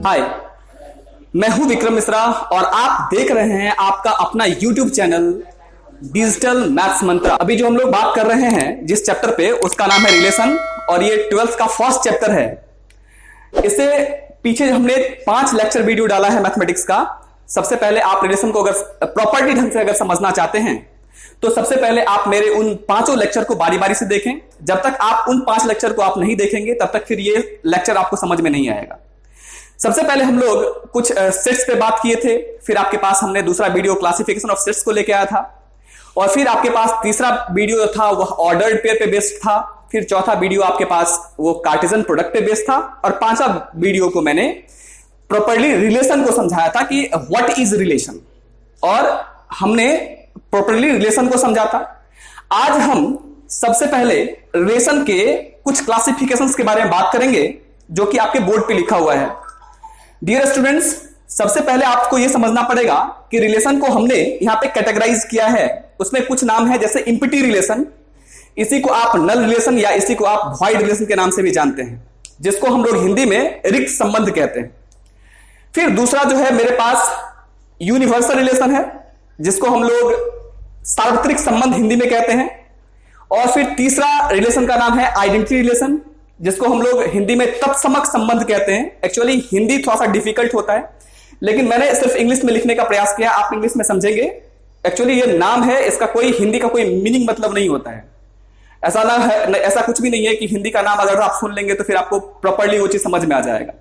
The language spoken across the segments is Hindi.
हाय, मैं हूं विक्रम मिश्रा और आप देख रहे हैं आपका अपना YouTube चैनल डिजिटल मैथ्स मंत्र। अभी जो हम लोग बात कर रहे हैं जिस चैप्टर पे, उसका नाम है रिलेशन और ये 12th का फर्स्ट चैप्टर है। इससे पीछे हमने 5 लेक्चर वीडियो डाला है मैथमेटिक्स का। सबसे पहले आप रिलेशन को अगर प्रॉपर्ली ढंग से अगर समझना चाहते हैं तो सबसे पहले आप मेरे उन 5 लेक्चर को बारी बारी से देखें। जब तक आप उन 5 लेक्चर को आप नहीं देखेंगे तब तक फिर ये लेक्चर आपको समझ में नहीं आएगा। सबसे पहले हम लोग कुछ सेट्स पे बात किए थे, फिर आपके पास हमने दूसरा वीडियो क्लासिफिकेशन ऑफ सेट्स को लेके आया था, और फिर आपके पास तीसरा वीडियो जो था वह ऑर्डर्ड पेयर पे बेस्ड था, फिर चौथा वीडियो आपके पास वो कार्टेशियन प्रोडक्ट पे बेस्ड था, और 5वां वीडियो को मैंने प्रॉपर्ली रिलेशन को समझाया था कि व्हाट इज रिलेशन, और हमने प्रॉपर्ली रिलेशन को समझा था। आज हम सबसे पहले रिलेशन के कुछ क्लासिफिकेशंस के बारे में बात करेंगे जो कि आपके बोर्ड पे लिखा हुआ है। डियर स्टूडेंट्स, सबसे पहले आपको यह समझना पड़ेगा कि रिलेशन को हमने यहां पे कैटेगराइज किया है। उसमें कुछ नाम है, जैसे इंपिटी रिलेशन, इसी को आप नल रिलेशन या इसी को आप वॉइड रिलेशन के नाम से भी जानते हैं, जिसको हम लोग हिंदी में रिक्त संबंध कहते हैं। फिर दूसरा जो है मेरे पास यूनिवर्सल रिलेशन है, जिसको हम लोग सार्वत्रिक संबंध हिंदी में कहते हैं। और फिर तीसरा रिलेशन का नाम है आइडेंटिटी रिलेशन, जिसको हम लोग हिंदी में तत्समक संबंध कहते हैं। एक्चुअली हिंदी थोड़ा सा डिफिकल्ट होता है, लेकिन मैंने सिर्फ इंग्लिश में लिखने का प्रयास किया, आप इंग्लिश में समझेंगे। एक्चुअली ये नाम है, इसका कोई हिंदी का कोई मीनिंग मतलब नहीं होता है। ऐसा ना है, ऐसा कुछ भी नहीं है कि हिंदी का नाम अगर आप सुन लेंगे तो फिर आपको प्रॉपर्ली वो चीज समझ में आ जाएगा।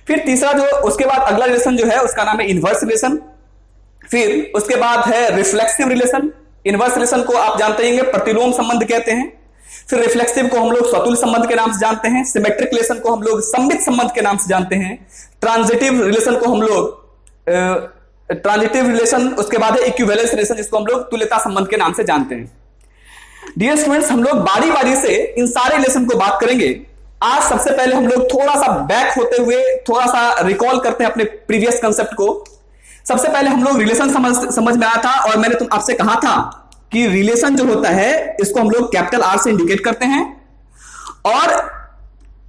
फिर तीसरा जो उसके बाद अगला रिलेशन जो है उसका नाम है इनवर्स रिलेशन। फिर उसके बाद है रिफ्लेक्सिव रिलेशन। इनवर्स रिलेशन को आप जानते हैं प्रतिलोम संबंध कहते हैं। फिर रिफ्लेक्सिव को हम लोग स्वतुल्य संबंध के नाम से जानते हैं। सिमेट्रिक रिलेशन को हम लोग सममित संबंध के नाम से जानते हैं। ट्रांजिटिव रिलेशन को हम लोग ट्रांजिटिव रिलेशन, उसके बाद है इक्विवेलेंस रिलेशन, जिसको हम लोग तुल्यता संबंध के नाम से जानते हैं। डियर स्टूडेंट्स, हम लोग बारी बारी से इन सारे रिलेशन को बात करेंगे। आज सबसे पहले हम लोग थोड़ा सा बैक होते हुए थोड़ा सा रिकॉल करते हैं अपने प्रीवियस कंसेप्ट को। सबसे पहले हम लोग रिलेशन समझ में आया था, और मैंने आपसे कहा था कि रिलेशन जो होता है इसको हम लोग कैपिटल आर से इंडिकेट करते हैं, और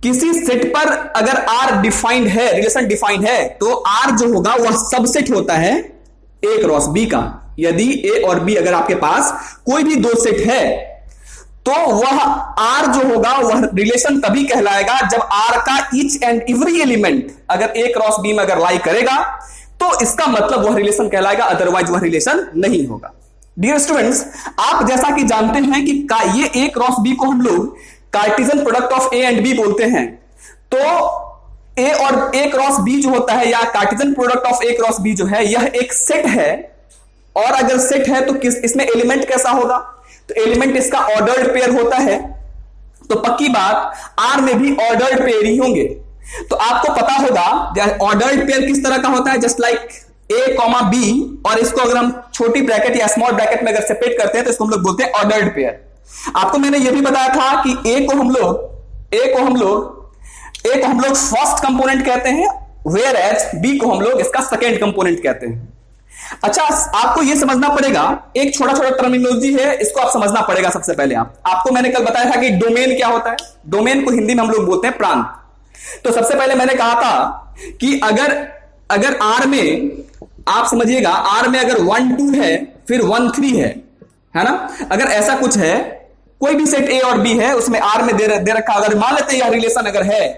किसी सेट पर अगर आर डिफाइंड है, रिलेशन डिफाइंड है, तो आर जो होगा वह सबसेट होता है ए क्रॉस बी का। यदि ए और बी अगर आपके पास कोई भी दो सेट है तो वह आर जो होगा वह रिलेशन तभी कहलाएगा जब आर का ईच एंड एवरी एलिमेंट अगर ए क्रॉस बी में अगर लाई करेगा तो इसका मतलब वह रिलेशन कहलाएगा, अदरवाइज वह रिलेशन नहीं होगा। डियर स्टूडेंट्स, आप जैसा कि जानते हैं कि ये ए क्रॉस बी को हम लोग Cartesian product of A and B बोलते हैं। तो ए और ए क्रॉस बी जो होता है, या Cartesian product of A cross B जो है, यह एक सेट है। और अगर सेट है तो इसमें एलिमेंट कैसा होगा? तो एलिमेंट इसका ऑर्डर्ड पेयर होता है। तो पक्की बात, आर में भी ऑर्डर्ड पेयर ही होंगे। तो आपको पता होगा ऑर्डर्ड पेयर किस तरह का होता है, just like A comma B, और इसको अगर हम छोटी ब्रैकेट या स्मॉल ब्रैकेट में अगर सेपरेट करते हैं तो इसको हम लोग बोलते हैं ऑर्डर्ड पेयर। आपको मैंने यह भी बताया था कि ए को हम लोग फर्स्ट कंपोनेंट कहते हैं, वेयर एज बी को हम लोग इसका सेकेंड कंपोनेंट कहते हैं। अच्छा, आपको यह समझना पड़ेगा, एक छोटा छोटा टर्मिनोलॉजी है, इसको आप समझना पड़ेगा। सबसे पहले आपको मैंने कल बताया था कि डोमेन क्या होता है। डोमेन को हिंदी में हम लोग बोलते हैं प्रांत। तो सबसे पहले मैंने कहा था कि अगर आर में, आप समझिएगा, आर में अगर 1 2 है, फिर 1 3 है ना। अगर ऐसा कुछ है, कोई भी सेट ए और बी है, उसमें आर में दे रखा, अगर मान लेते हैं यह रिलेशन अगर है,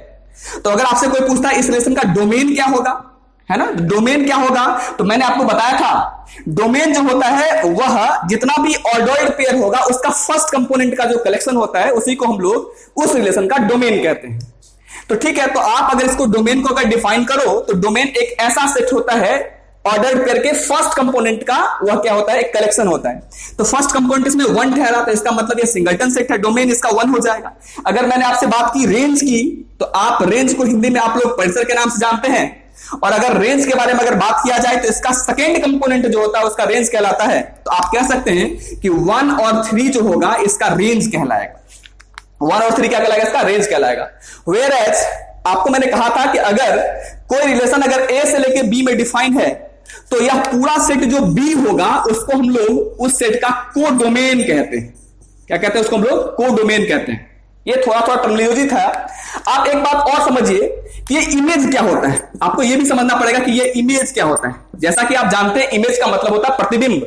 तो अगर आपसे कोई पूछता है इस रिलेशन का डोमेन क्या होगा, है ना, डोमेन क्या होगा, तो मैंने आपको बताया था डोमेन जो होता है वह जितना भी ऑर्डर्ड पेयर होगा उसका फर्स्ट कंपोनेंट का जो कलेक्शन होता है उसी को हम लोग उस रिलेशन का डोमेन कहते हैं। तो ठीक है, तो आप अगर इसको डोमेन को अगर डिफाइन करो तो डोमेन एक ऐसा सेट होता है ऑर्डर्ड पेयर के फर्स्ट कंपोनेंट का, वह क्या होता है, एक कलेक्शन होता है। तो फर्स्ट कंपोनेंट इसमें 1 ठहरा, तो इसका मतलब ये सिंगलटन सेट है, डोमेन इसका 1 हो जाएगा। अगर मैंने आपसे बात की रेंज की, तो आप रेंज को हिंदी में आप लोग परिसर के नाम से जानते हैं, और अगर रेंज के बारे में अगर बात किया जाए तो इसका सेकेंड कंपोनेंट जो होता है उसका रेंज कहलाता है। तो आप कह सकते हैं कि 1 और 3 जो होगा इसका रेंज कहलाएगा। 1 और 3 क्या कहलाएगा? इसका रेंज कहलाएगा। वेयर एज आपको मैंने कहा था कि अगर कोई रिलेशन अगर ए से लेके बी में डिफाइन है, तो यह पूरा सेट जो बी होगा उसको हम लोग उस सेट का कोडोमेन कहते हैं। क्या कहते हैं? उसको हम लोग कोडोमेन कहते हैं। ये थोड़ा थोड़ा टर्मिनोलॉजी था। आप एक बात और समझिए कि ये इमेज क्या होता है, आपको ये भी समझना पड़ेगा कि ये इमेज क्या होता है। जैसा कि आप जानते हैं इमेज का मतलब होता है प्रतिबिंब।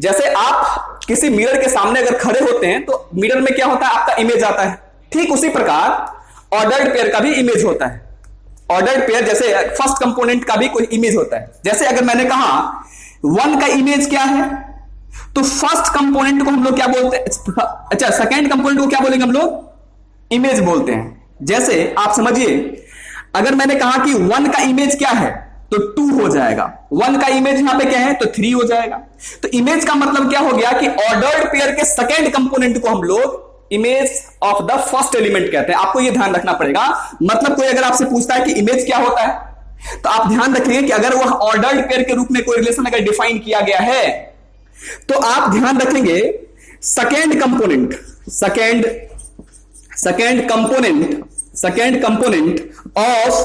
जैसे आप किसी मिरर के सामने अगर खड़े होते हैं तो मिरर में क्या होता है, आपका इमेज आता है। ठीक उसी प्रकार ऑर्डर्ड पेयर का भी इमेज होता है। ऑर्डर्ड पेयर जैसे फर्स्ट कंपोनेंट का भी कोई इमेज होता है। जैसे अगर मैंने कहा 1 का इमेज क्या है, तो फर्स्ट कंपोनेंट को हम लोग क्या बोलते हैं, अच्छा सेकंड कंपोनेंट को क्या बोलेंगे हम लोग, इमेज बोलते हैं। जैसे आप समझिए अगर मैंने कहा कि 1 का इमेज क्या है तो 2 हो जाएगा, 1 का इमेज यहां पे क्या है तो 3 हो जाएगा। तो इमेज का मतलब क्या हो गया कि ऑर्डर्ड पेयर के सेकंड कंपोनेंट को हम लोग image of the first element कहते हैं। आपको यह ध्यान रखना पड़ेगा। मतलब कोई अगर आपसे पूछता है कि इमेज क्या होता है तो आप ध्यान रखिए कि अगर वह ऑर्डर्ड पेयर के रूप में कोई रिलेशन अगर डिफाइन किया गया है तो आप ध्यान रखेंगे second component of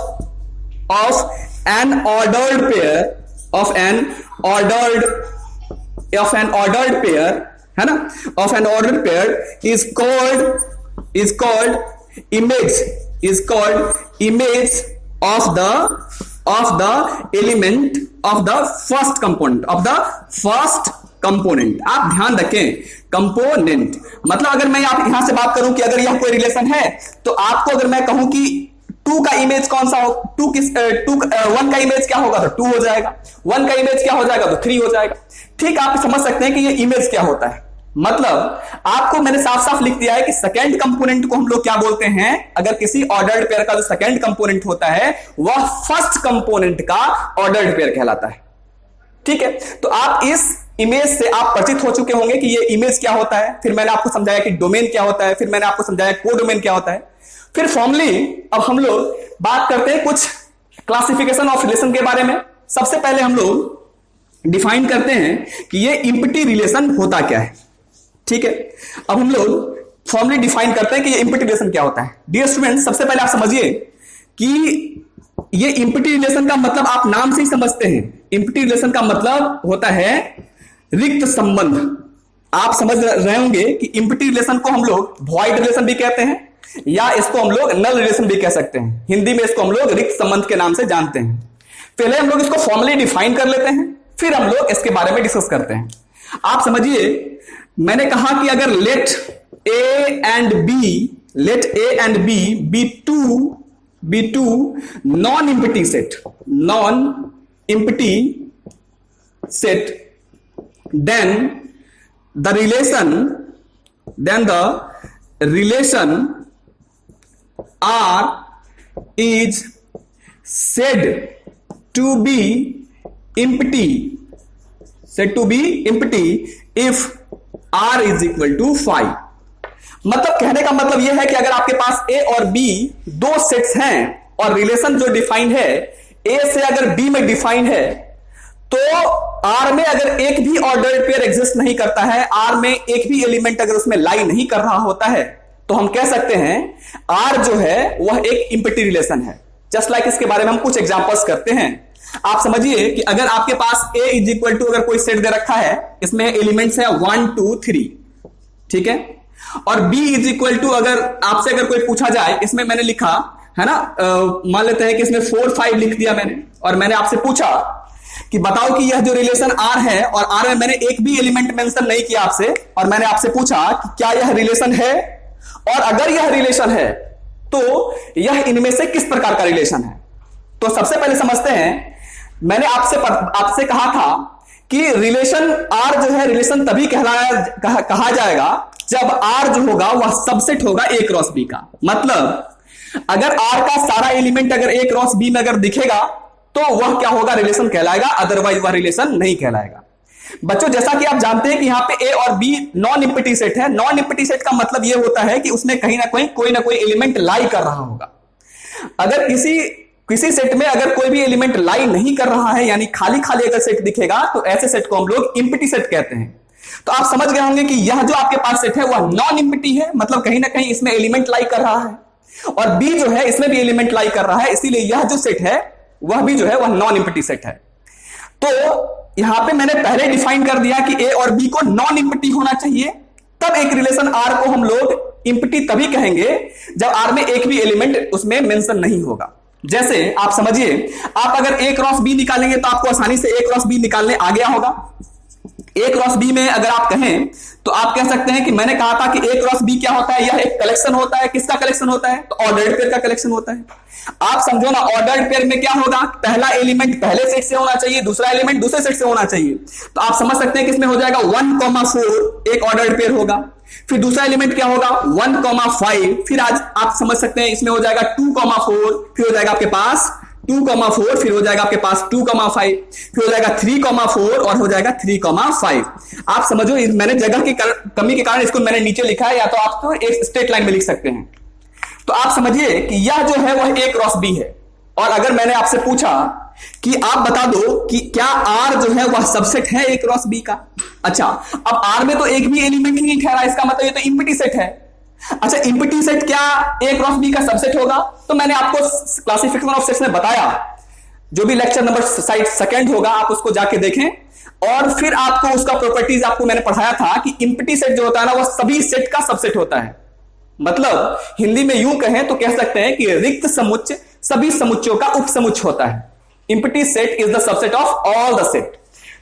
an ordered pair of an ordered pair है ना, of an ordered pair is called image of the element of the first component। आप ध्यान रखें कंपोनेंट मतलब अगर मैं आप यहां से बात करूं कि अगर यह कोई रिलेशन है तो आपको अगर मैं कहूं कि 2 का इमेज कौन सा हो, 1 का इमेज क्या होगा तो 2 हो जाएगा, 1 का इमेज क्या हो जाएगा तो 3 हो जाएगा। ठीक, आप समझ सकते हैं कि ये इमेज क्या होता है। मतलब आपको मैंने साफ साफ लिख दिया है कि सेकंड कंपोनेंट को हम लोग क्या बोलते हैं, अगर किसी ऑर्डर्ड पेयर का जो सेकंड कंपोनेंट होता है वह फर्स्ट कंपोनेंट का ऑर्डर्ड पेयर कहलाता है। ठीक है, तो आप इस इमेज से आप परिचित हो चुके होंगे कि ये इमेज क्या होता है। फिर मैंने आपको समझाया कि डोमेन क्या होता है, फिर मैंने आपको समझाया कोडोमेन क्या होता है। फिर फॉर्मली अब हम लोग बात करते हैं कुछ क्लासिफिकेशन ऑफ रिलेशन के बारे में। सबसे पहले हम लोग डिफाइन करते हैं कि ये इम्पटी रिलेशन होता क्या है। ठीक है, अब हम लोग फॉर्मली डिफाइन करते हैं कि ये इम्पटी रिलेशन क्या होता है। डियर स्टूडेंट, सबसे पहले आप समझिए कि ये इम्पटी रिलेशन का मतलब आप नाम से ही समझते हैं। इम्पटी रिलेशन का मतलब होता है रिक्त संबंध। आप समझ रहे होंगे कि इम्पटी रिलेशन को हम लोग वॉइड रिलेशन भी कहते हैं या इसको हम लोग नल रिलेशन भी कह सकते हैं। हिंदी में इसको हम लोग रिक्त संबंध के नाम से जानते हैं। पहले हम लोग इसको फॉर्मली डिफाइन कर लेते हैं, फिर हम लोग इसके बारे में डिस्कस करते हैं। आप समझिए मैंने कहा कि अगर let A and B be two non empty set then the relation R is said to be empty if R is equal to 5। मतलब कहने का मतलब यह है कि अगर आपके पास A और B दो सेट्स हैं और रिलेशन जो डिफाइंड है A से अगर B में डिफाइंड है तो R में अगर एक भी ऑर्डर्ड पेयर एग्जिस्ट नहीं करता है, R में एक भी एलिमेंट अगर उसमें लाई नहीं कर रहा होता है तो हम कह सकते हैं R जो है वह एक इम्पटी रिलेशन है। जस्ट लाइक इसके बारे में हम कुछ एग्जांपल्स करते हैं। आप समझिए कि अगर आपके पास A इज इक्वल टू अगर कोई सेट दे रखा है, इसमें एलिमेंट्स है 1 2 3, ठीक है, और B इज इक्वल टू अगर आपसे अगर कोई पूछा जाए, इसमें मैंने लिखा है ना, मान लेते हैं कि इसमें 4 5 लिख दिया मैंने, और मैंने आपसे पूछा कि बताओ कि यह जो रिलेशन R है और R में मैंने एक भी एलिमेंट मेंशन नहीं किया आपसे, और मैंने आपसे पूछा कि क्या यह रिलेशन है, और अगर यह रिलेशन है तो यह इनमें से किस प्रकार का रिलेशन है। तो सबसे पहले समझते हैं, मैंने आपसे कहा था कि रिलेशन R जो है रिलेशन तभी कहा जाएगा जब R जो होगा वह सबसेट होगा A क्रॉस B का। मतलब अगर R का सारा एलिमेंट अगर A क्रॉस B में अगर दिखेगा तो वह क्या होगा, रिलेशन कहलाएगा, अदरवाइज वह रिलेशन नहीं कहलाएगा। बच्चों जैसा कि आप जानते हैं कि यहां पे A और B नॉन इम्पटी सेट है। नॉन इम्पटी सेट का मतलब यह होता है कि उसमें कहीं ना कहीं कोई ना कोई एलिमेंट लाई कर रहा होगा। अगर किसी सेट में अगर कोई भी एलिमेंट लाई नहीं कर रहा है, यानी खाली खाली अगर सेट दिखेगा, तो ऐसे सेट को हम लोग इम्पटी सेट कहते हैं। तो आप समझ गए होंगे कि यह जो आपके पास सेट है वह नॉन इम्पटी है, मतलब कहीं ना कहीं इसमें एलिमेंट लाई कर रहा है, और B जो है इसमें भी एलिमेंट लाई कर रहा है, इसीलिए यह जो सेट है वह भी जो है वह नॉन इम्पटी सेट है। तो यहां पे मैंने पहले डिफाइन कर दिया कि A और B को नॉन इम्पटी होना चाहिए, तब एक रिलेशन R को हम लोग इंप्टी तभी कहेंगे जब आर में एक भी एलिमेंट उसमें मेंशन नहीं होगा। जैसे आप समझिए, आप अगर ए क्रॉस बी निकालेंगे तो आपको आसानी से ए क्रॉस बी निकालने आ गया होगा। ए क्रॉस बी में अगर आप कहें तो आप कह सकते हैं कि मैंने कहा था कि ए क्रॉस बी क्या होता है, यह एक कलेक्शन होता है। किसका कलेक्शन होता है? तो ऑर्डर्ड पेयर का कलेक्शन होता है। आप समझो ना, ऑर्डर्ड पेयर में क्या होगा, पहला एलिमेंट पहले सेट से होना चाहिए, दूसरा एलिमेंट दूसरे सेट से होना चाहिए। तो आप समझ सकते हैं कि इसमें हो जाएगा 1,4 एक ऑर्डर्ड पेयर होगा। फिर दूसरा एलिमेंट क्या होगा 1,5। फिर आज आप समझ सकते हैं इसमें हो जाएगा 2,4। फिर हो जाएगा आपके पास 2,4। फिर हो जाएगा आपके पास 2,5। फिर हो जाएगा 3,4 और हो जाएगा 3,5। आप समझो, मैंने जगह की कमी के कारण इसको मैंने नीचे लिखा है, या तो आप तो एक स्ट्रेट लाइन में लिख सकते हैं। तो आप समझिए कि यह जो है वह ए क्रॉस बी है। और अगर मैंने आपसे पूछा कि आप बता दो कि क्या आर जो है वह सबसेट है ए क्रॉस बी का। अच्छा, अब आर में तो एक भी एलिमेंट ही नहीं ठहरा, इसका मतलब ये तो इंप्टी सेट है। अच्छा, इंप्टी सेट क्या ए क्रॉस बी का सबसेट होगा? तो मैंने आपको क्लासिफिकेशन ऑफ सेट्स में बताया, जो भी लेक्चर नंबर सेकंड होगा आप उसको जाके देखें। और फिर आपको उसका प्रॉपर्टीज आपको मैंने पढ़ाया था कि इंप्टी सेट जो होता है ना वह सभी सेट का सबसेट होता है। मतलब हिंदी में यूं कहें तो कह सकते हैं कि रिक्त समुच्चय सभी समुच्चयों का उपसमुच्चय होता है। Empty set is the subset of all the set.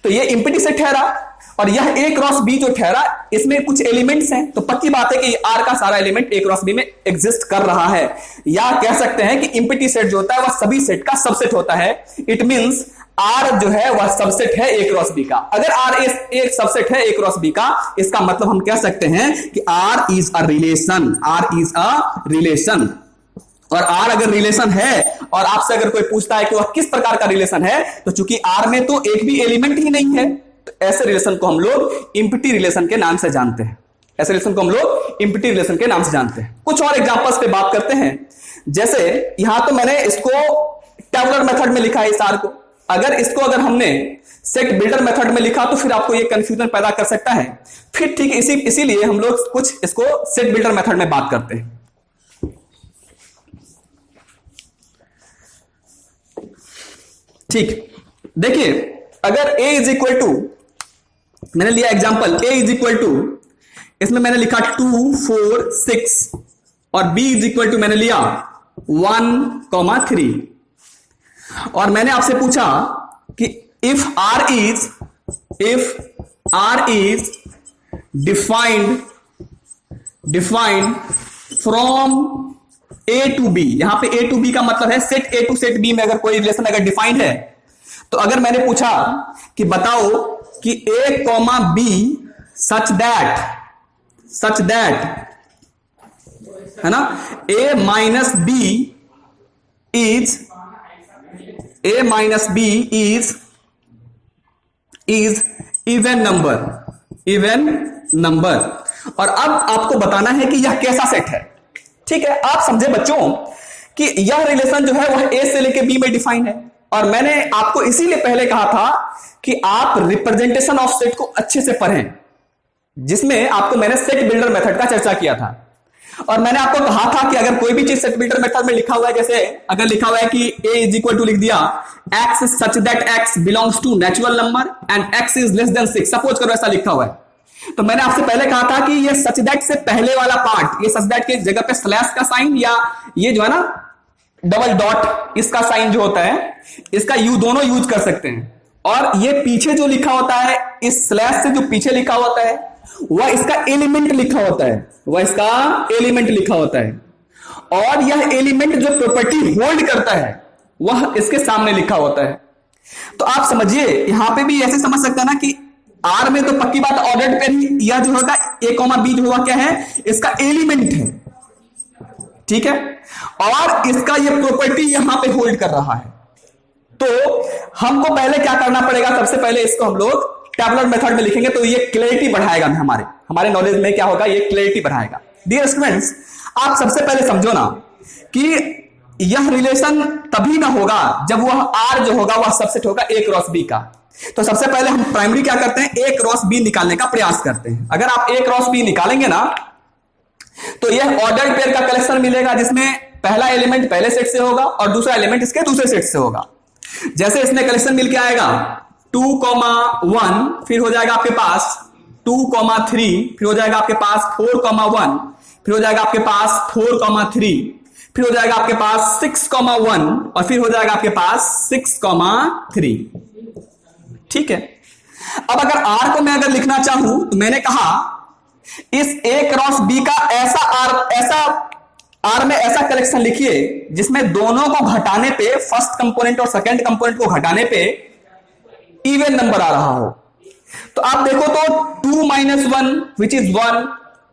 तो ये इंप्टी सेट ठहरा, और यह ए क्रॉस बी जो ठहरा इसमें कुछ एलिमेंट्स हैं, तो पक्की बात है कि आर का सारा एलिमेंट ए क्रॉस बी में एग्जिस्ट कर रहा है। या कह सकते हैं कि इंप्टी सेट जो होता है वह सभी सेट का सबसेट होता है। इट मींस आर जो है वह सबसेट है ए क्रॉस बी का। अगर आर एक सबसेट है ए क्रॉस बी का, इसका मतलब हम कह सकते हैं कि R is a relation. R is a relation. और आर अगर रिलेशन है और आपसे अगर कोई पूछता है कि वह किस प्रकार का रिलेशन है, तो चूंकि आर में तो एक भी एलिमेंट ही नहीं है, तो ऐसे रिलेशन को हम लोग इंप्टी रिलेशन के नाम से जानते हैं। ऐसे रिलेशन को हम लोग इंप्टी रिलेशन के नाम से जानते हैं। कुछ और एग्जांपल्स पे बात करते हैं। जैसे यहां तो मैंने इसको टेबुलर मेथड में लिखा है इस आर को। अगर हमने सेट बिल्डर मेथड में लिखा तो फिर आपको ये कंफ्यूजन पैदा कर सकता है। फिर ठीक इसीलिए हम लोग कुछ इसको सेट बिल्डर मेथड में बात करते हैं। ठीक, देखिए, अगर a इज इक्वल टू, मैंने लिया example a is equal to, इसमें मैंने लिखा 2, 4, 6 और b इज इक्वल टू मैंने लिया 1,3। और मैंने आपसे पूछा कि if r is defined from a to b। यहां पे a टू b का मतलब है set a to set b में अगर कोई रिलेशन अगर डिफाइंड है, तो अगर मैंने पूछा कि बताओ कि a comma b such that है ना, a minus b is even number. और अब आपको बताना है कि यह कैसा सेट है। ठीक है, आप समझे बच्चों कि यह रिलेशन जो है वह ए से लेके बी में डिफाइन है। और मैंने आपको इसीलिए पहले कहा था कि आप रिप्रेजेंटेशन ऑफ सेट को अच्छे से पढ़ें, जिसमें आपको मैंने सेट बिल्डर मेथड का चर्चा किया था। और मैंने आपको कहा था कि अगर कोई भी चीज सेट बिल्डर मेथड में लिखा हुआ है, जैसे अगर लिखा हुआ है कि a इज इक्वल टू लिख दिया x such that x belongs to natural number and x is less than 6, suppose करो ऐसा लिखा हुआ है, तो मैंने आपसे पहले कहा था कि ये सच दैट से पहले वाला पार्ट, ये सच दैट के जगह पे स्लैश का साइन या ये जो है ना डबल डॉट इसका साइन जो होता है, इसका दोनों यूज कर सकते हैं। और ये पीछे जो लिखा होता है, इस स्लैश से जो पीछे लिखा होता है वह इसका एलिमेंट लिखा होता है, और यह एलिमेंट जो प्रॉपर्टी होल्ड करता है वह इसके सामने लिखा होता है। तो आप समझिए यहां पे भी ऐसे समझ सकते हैं ना कि आर में तो पक्की बात ऑर्डर्ड पेयर ही, यह जो होगा a कॉमा b जो होगा क्या है, इसका एलिमेंट है। ठीक है, और इसका ये प्रॉपर्टी यहां पे होल्ड कर रहा है। तो हमको पहले क्या करना पड़ेगा, सबसे पहले इसको हम लोग टैबुलर मेथड में लिखेंगे, तो ये क्लैरिटी बढ़ाएगा हमारे नॉलेज में क्या होगा, ये क्लैरिटी बढ़ाएगा। डियर स्टूडेंट्स, आप सबसे पहले समझो ना कि यह रिलेशन तभी ना होगा जब वह आर जो होगा वह सबसेट होगा a क्रॉस b का। तो सबसे पहले हम प्राइमरी क्या करते हैं, a क्रॉस b निकालने का प्रयास करते हैं। अगर आप a क्रॉस b निकालेंगे ना तो यह ऑर्डर्ड पेयर का कलेक्शन मिलेगा, जिसमें पहला एलिमेंट पहले सेट से होगा और दूसरा एलिमेंट इसके दूसरे सेट से होगा। जैसे इसमें कलेक्शन मिलके आएगा 2,1, फिर हो जाएगा आपके पास 2,3, फिर हो जाएगा आपके पास 4,1, फिर हो जाएगा आपके पास 4,3, फिर हो जाएगा आपके पास 6,1 और फिर हो जाएगा आपके पास 6,3। ठीक है। अब अगर R को मैं अगर लिखना चाहूं तो मैंने कहा इस A क्रॉस B का ऐसा R में ऐसा कलेक्शन लिखिए जिसमें दोनों को घटाने पे, फर्स्ट कंपोनेंट और सेकंड कंपोनेंट को घटाने पे इवन नंबर आ रहा हो। तो आप देखो तो 2 - 1 विच इज 1,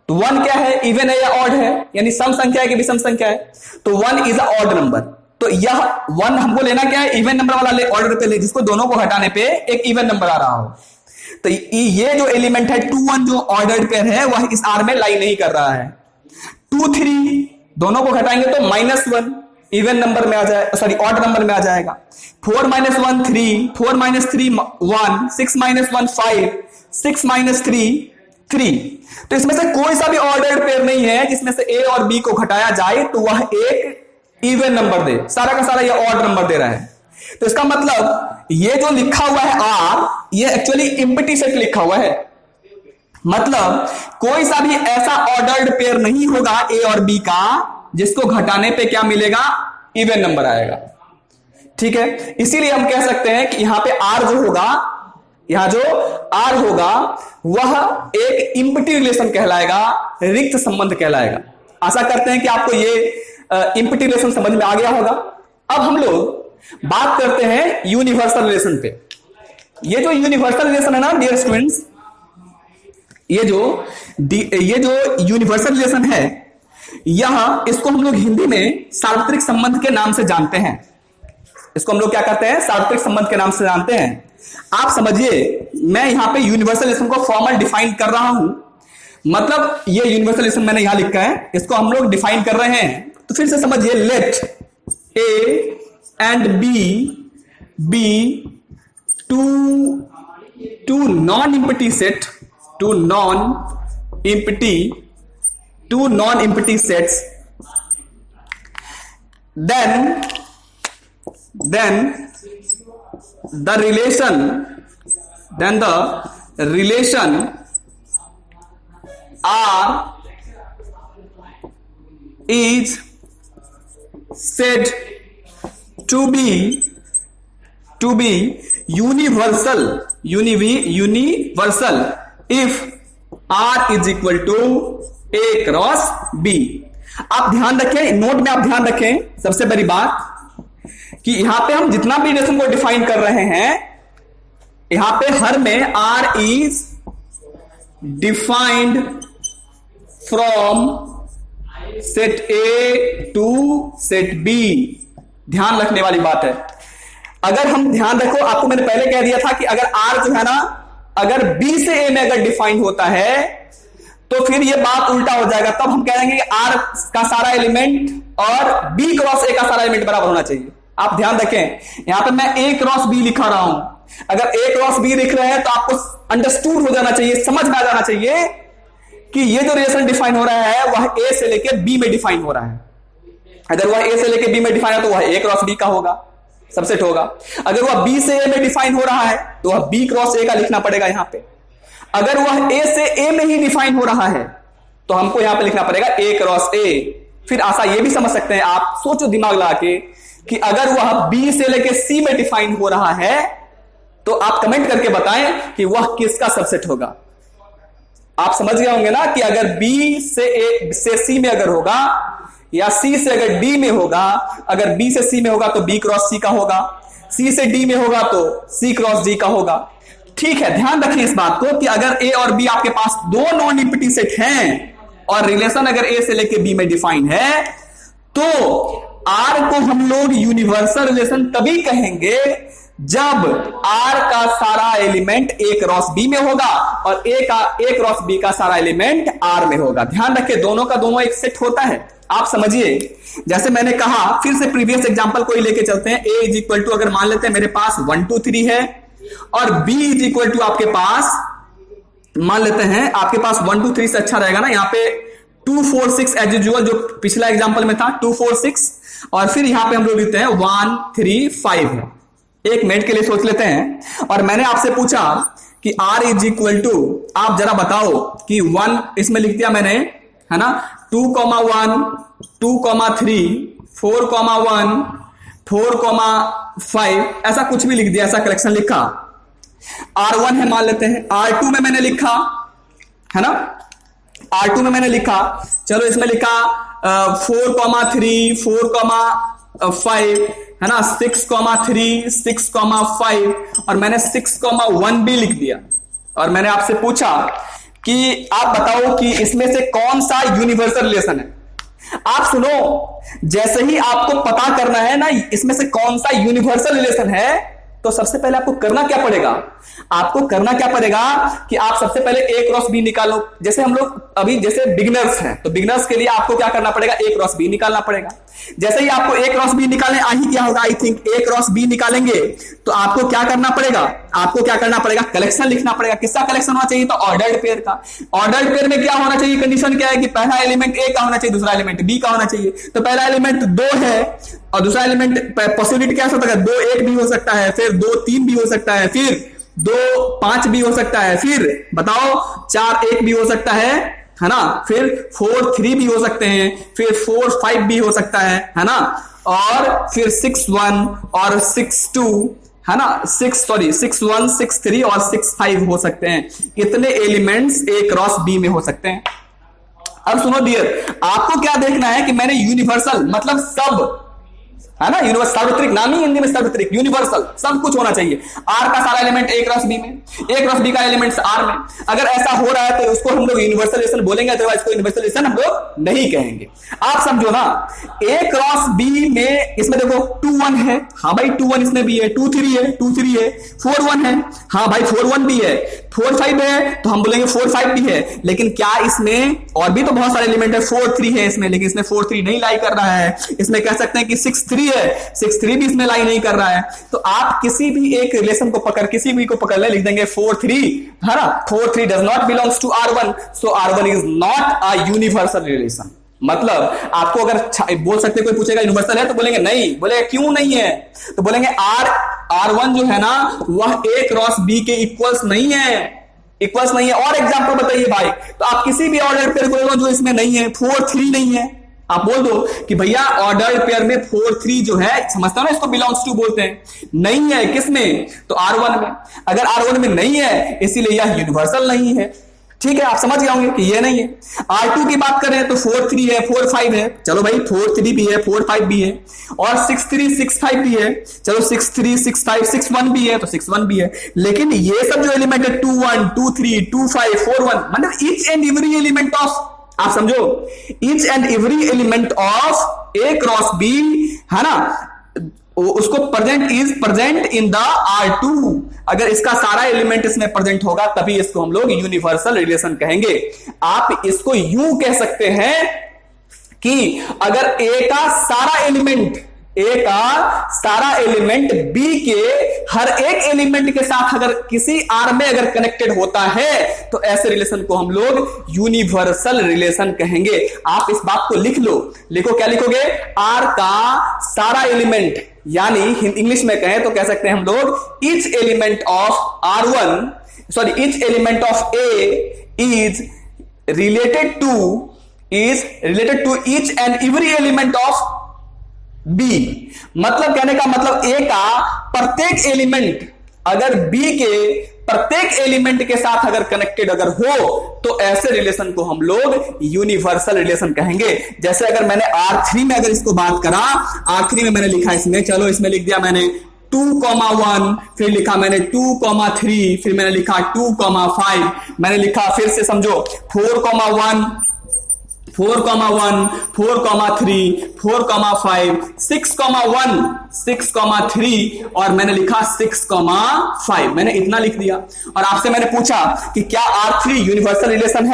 तो 1 क्या है, इवन है या ऑड है, यानी सम संख्या है कि विषम संख्या है, तो 1 इज अ ऑड नंबर। तो यह 1 हमको लेना क्या है, इवन नंबर वाला ऑर्डर पे ले, जिसको दोनों को घटाने पे एक इवन नंबर आ रहा हो। तो ये जो एलिमेंट है 2 1 जो ऑर्डर्ड पेयर है वह इस R में लाई नहीं कर रहा है। 2 3 दोनों को घटाएंगे तो -1 इवन नंबर में आ जाए, सॉरी ऑड नंबर में आ जाएगा। 4 - 1 3, 4 - 3 1, 6 - 1 5, 6 - 3 3। तो इसमें से कोई सा भी ऑर्डर्ड पेयर नहीं है जिसमें से A और B को घटाया जाए तो वह एक इवन नंबर दे, सारा का सारा यह ऑड नंबर दे रहा है। तो इसका मतलब ये जो लिखा हुआ है R, ये एक्चुअली एम्प्टी सेट लिखा हुआ है। मतलब कोई सा भी ऐसा ऑर्डर्ड पेयर नहीं होगा A और B का जिसको घटाने पे क्या मिलेगा, इवन नंबर आएगा। ठीक है, इसीलिए हम कह सकते हैं कि यहां पे R जो होगा, यहां जो R होगा वह एक एम्प्टी रिलेशन कहलाएगा, रिक्त संबंध कहलाएगा। आशा करते हैं कि आपको ये एम्प्टी रिलेशन समझ में आ गया होगा। अब हम लोग बात करते हैं यूनिवर्सल रिलेशन पे। ये जो यूनिवर्सल रिलेशन है ना डियर स्टूडेंट्स, ये जो यूनिवर्सल रिलेशन है, यहां इसको हम लोग हिंदी में सार्वत्रिक संबंध के नाम से जानते हैं। इसको हम लोग क्या करते हैं, सार्वत्रिक संबंध के नाम से जानते हैं। आप समझिए, मैं यहां पे यूनिवर्सल रिलेशन को फॉर्मल डिफाइन कर रहा हूं, मतलब ये यूनिवर्सल रिलेशन मैंने यहां लिखा है, इसको हम लोग डिफाइन कर रहे हैं। तो फिर से समझिए, late A and B be two non-empty sets, then the relation R is said to be universal if R is equal to A cross B। आप ध्यान रखें, नोट में आप ध्यान रखें सबसे बड़ी बात कि यहां पे हम जितना भी रिलेशन को डिफाइन कर रहे हैं, यहां पे हर में R is defined from set A to set B। ध्यान रखने वाली बात है। अगर हम ध्यान रखो, आपको मैंने पहले कह दिया था कि अगर R जो है ना, अगर B से A में अगर डिफाइन होता है तो फिर ये बात उल्टा हो जाएगा। तब हम कहेंगे कि R का सारा एलिमेंट और B क्रॉस A का सारा एलिमेंट बराबर होना चाहिए। आप ध्यान रखें, यहां पे मैं A क्रॉस B लिखा रहा हूं। अगर A क्रॉस B लिख रहे हैं तो आपको अंडरस्टूड हो जाना चाहिए, समझ में आ जाना चाहिए कि ये जो रिलेशन डिफाइन हो रहा है वह A से लेकर B में डिफाइन हो रहा है। अगर वह A से लेकर B में डिफाइन है तो वह A क्रॉस B का होगा, सबसेट होगा। अगर वह B से A में डिफाइन हो रहा है तो वह B क्रॉस A का लिखना पड़ेगा यहां पे। अगर वह A से A में ही डिफाइन हो रहा है तो हमको यहां पे लिखना पड़ेगा A क्रॉस A। फिर आशा ये भी समझ सकते हैं आप, सोचो दिमाग लगा के, कि अगर वह B से लेकर C में डिफाइन हो रहा है तो आप कमेंट करके बताएं कि वह किसका सबसेट होगा। आप समझ गए होंगे ना कि अगर B से C में अगर होगा, या C से अगर D में होगा, अगर B से C में होगा तो B क्रॉस C का होगा, C से D में होगा तो C क्रॉस D का होगा। ठीक है, ध्यान रखें इस बात को कि अगर A और B आपके पास दो नॉन एम्प्टी सेट हैं और रिलेशन अगर A से लेकर B में डिफाइन है तो R को हम लोग यूनिवर्सल रिलेशन तभी कहेंगे जब R का सारा एलिमेंट A क्रॉस B में होगा और A क्रॉस B का सारा एलिमेंट R में होगा। ध्यान रखें, दोनों का दोनों एक सेट होता है। आप समझिए, जैसे मैंने कहा, फिर से प्रीवियस एग्जांपल को ही लेके चलते हैं। A इज इक्वल टू, अगर मान लेते हैं मेरे पास 1 2 3 है और B इज इक्वल टू आपके पास, मान लेते हैं आपके पास 1 2 3 से अच्छा रहेगा ना, यहाँ पे 2 4 6 एज यूजुअल जो पिछला एग्जांपल में था 2 4 6, और फिर यहां पे हम लोग लिखते हैं 1 3 5 है। एक मिनट के लिए सोच लेते हैं। और मैंने आपसे पूछा कि R इज इक्वल टू, आप जरा बताओ कि 1 इसमें लिख दिया मैंने, है ना, 2,1, 2,3, 4,1, 4,5, ऐसा कुछ भी लिख दिया, ऐसा कलेक्शन लिखा। R1 है मान लेते हैं, R2 में मैंने लिखा है ना, R2 में मैंने लिखा, चलो इसमें लिखा 4,3, 4,5 है ना, 6,3, 6,5 और मैंने 6,1 भी लिख दिया। और मैंने आपसे पूछा कि आप बताओ कि इसमें से कौन सा यूनिवर्सल रिलेशन है। आप सुनो, जैसे ही आपको पता करना है ना इसमें से कौन सा यूनिवर्सल रिलेशन है, तो सबसे पहले आपको करना क्या पड़ेगा, आपको करना क्या पड़ेगा कि आप सबसे पहले A क्रॉस B निकालो। जैसे हम लोग अभी जैसे बिगिनर्स हैं, तो बिगिनर्स के लिए आपको क्या करना पड़ेगा, A क्रॉस B निकालना पड़ेगा। जैसे ही आपको A क्रॉस B निकालने आ ही क्या होगा, I think A cross B निकालेंगे तो आपको क्या करना पड़ेगा, आपको क्या करना पड़ेगा, कलेक्शन लिखना पड़ेगा। किसका कलेक्शन होना चाहिए, तो ऑर्डर्ड पेयर का। ऑर्डर्ड पेयर में क्या होना चाहिए, कंडीशन क्या है कि पहला एलिमेंट A का होना चाहिए, दूसरा एलिमेंट B का होना चाहिए। तो पहला एलिमेंट 2 है और दूसरा एलिमेंट पॉसिबिलिटी क्या हो सकता है, 2 1 भी हो सकता है, फिर 2 3 भी हो सकता है, फिर 2 5 भी हो सकता है, फिर बताओ 4 1 भी हो सकता है ना, फिर 4 3 भी हो सकते हैं, फिर 4 5 भी हो सकता है ना, और फिर 6 1 और 6 2 है ना, 6 1 6 3 और 6 5 हो सकते हैं। इतने एलिमेंट्स A क्रॉस B में हो सकते हैं। अब सुनो डियर, आपको क्या देखना है कि मैंने यूनिवर्सल मतलब सब है ना, यूनिवर्सल सार्वत्रिक, नाम ही हिंदी में सार्वत्रिक, यूनिवर्सल सब कुछ होना चाहिए। R का सारा एलिमेंट A क्रॉस B में, A क्रॉस B का एलिमेंट R में। अगर ऐसा हो रहा है तो उसको हम लोग यूनिवर्सल रिलेशन बोलेंगे, अथवा इसको यूनिवर्सल रिलेशन हम लोग नहीं कहेंगे। आप समझो ना, A क्रॉस B में इसमें देखो 2 1 है, हाँ भाई 2 1 इसमें भी है, 2 3 है, 2 3 है, 4 1 है, हाँ भाई 4 1 भी है, 4 5 है तो हम बोलेंगे 4 5 भी है। लेकिन क्या इसमें और भी तो बहुत सारे एलिमेंट है, 4 3 है इसमें, लेकिन इसमें 4 3 नहीं लाई कर रहा है। इसमें कह सकते हैं कि 6 3 है, 6 3 भी इसमें लाई नहीं कर रहा है। तो आप किसी भी एक रिलेशन को पकड़, किसी भी को पकड़ ले, लिख देंगे 4 3 है ना, 4 3 does not belongs to R1, so R1 is not a universal relation. मतलब आपको अगर बोल सकते कोई पूछेगा यूनिवर्सल है तो बोलेंगे नहीं, बोलेगा क्यों नहीं है, तो बोलेंगे R1 जो है ना वह A क्रॉस B के इक्वल्स नहीं है, इक्वल्स नहीं है। और एग्जांपल बताइए भाई, तो आप किसी भी ऑर्डर पेयर को ले लो जो इसमें नहीं है, 4 3 नहीं है, आप बोल दो कि भैया ऑर्डर्ड पेयर में 4 3 जो है, समझते हो ना, इसको बिलोंग्स टू बोलते हैं, नहीं है किसमें, तो R1 में। अगर R1 में नहीं है इसीलिए यह यूनिवर्सल नहीं है। ठीक है, आप समझ गए होंगे कि ये नहीं है। R2 की बात करें तो 4 3 है, 4 5 है, चलो भाई 4 3 भी है, 4 5 भी है, और 6 3 6 5 भी है, चलो 6 3 6 5 6 1 भी है, तो 6 1 भी है। लेकिन ये सब जो एलिमेंट है 2 1 2 3 2 5 4 1, मतलब each and every element of, आप समझो, each and every element of A cross B है ना, उसको present is present in the R2। अगर इसका सारा एलिमेंट इसमें प्रेजेंट होगा तभी इसको हम लोग यूनिवर्सल रिलेशन कहेंगे। आप इसको यूं कह सकते हैं कि अगर A का सारा एलिमेंट B के हर एक एलिमेंट के साथ अगर किसी R में अगर कनेक्टेड होता है तो ऐसे रिलेशन को हम लोग यूनिवर्सल रिलेशन कहेंगे। आप इस बात को लिख लो, लिखो, क्या लिखोगे, R का सारा एलिमेंट, यानी इंग्लिश में कहें तो कह सकते हैं हम लोग each element of R1, sorry each element of A is related to each and every element of B। मतलब कहने का मतलब A का प्रत्येक एलिमेंट अगर B के प्रत्येक एलिमेंट के साथ अगर कनेक्टेड अगर हो तो ऐसे रिलेशन को हम लोग यूनिवर्सल रिलेशन कहेंगे। जैसे अगर मैंने R3 में अगर इसको बात करा, R3 में मैंने लिखा इसमें, चलो इसमें लिख दिया मैंने 2,1, फिर लिखा मैंने 2,3, फिर मैंने लिखा 2,5, मैंने लिखा फिर से समझो 4,1 4,1 4,3 4,5 6,1 6,3 और मैंने लिखा 6,5, मैंने इतना लिख दिया। और आपसे मैंने पूछा कि क्या R3 यूनिवर्सल रिलेशन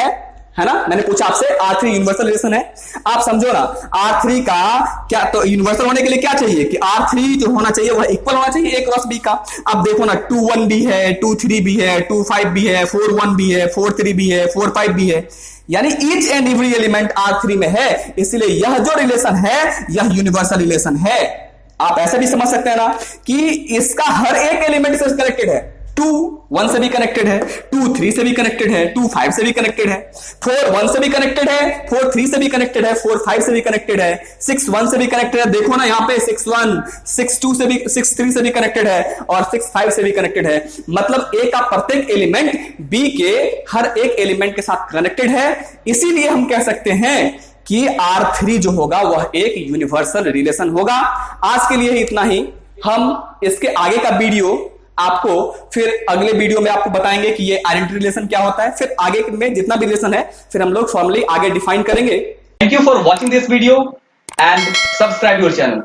है ना, मैंने पूछा आपसे R3 यूनिवर्सल रिलेशन है। आप समझो ना, R3 का क्या, तो यूनिवर्सल होने के लिए क्या चाहिए कि R3 जो होना चाहिए वह इक्वल होना चाहिए A क्रॉस B का। अब देखो ना, 2 1 भी है, 2 3 भी है, 2 5 भी है, 4 1 भी है, 4 3 भी है, 4 5 भी है, यानी each and every element R3 में है, इसलिए यह जो रिलेशन है यह यूनिवर्सल रिलेशन है। आप ऐसे भी समझ सकते हैं ना कि इसका हर एक एलिमेंट से कनेक्टेड है, 2 1 से भी कनेक्टेड है, 2 3 से भी कनेक्टेड है, 2 5 से भी कनेक्टेड है, 4 1 से भी कनेक्टेड है, 4 3 से भी कनेक्टेड है, 4 5 से भी कनेक्टेड है, 6 1 से भी कनेक्टेड है। देखो ना यहाँ पे 6 1 6 2 से भी 6 3 से भी कनेक्टेड है और 6 5 से भी कनेक्टेड है। मतलब ए का प्रत्येक एलिमेंट बी के हर एक एलिमेंट के साथ कनेक्टेड है। इसीलिए हम कह सकते हैं कि R3 जो होगा वह एक यूनिवर्सल रिलेशन होगा। आज के लिए इतना ही। हम इसके आगे का वीडियो आपको फिर अगले वीडियो में आपको बताएंगे कि ये आइडेंटिटी रिलेशन क्या होता है। फिर आगे में जितना भी रिलेशन है फिर हम लोग फॉर्मली आगे डिफाइन करेंगे। Thank you for watching this video and subscribe your channel.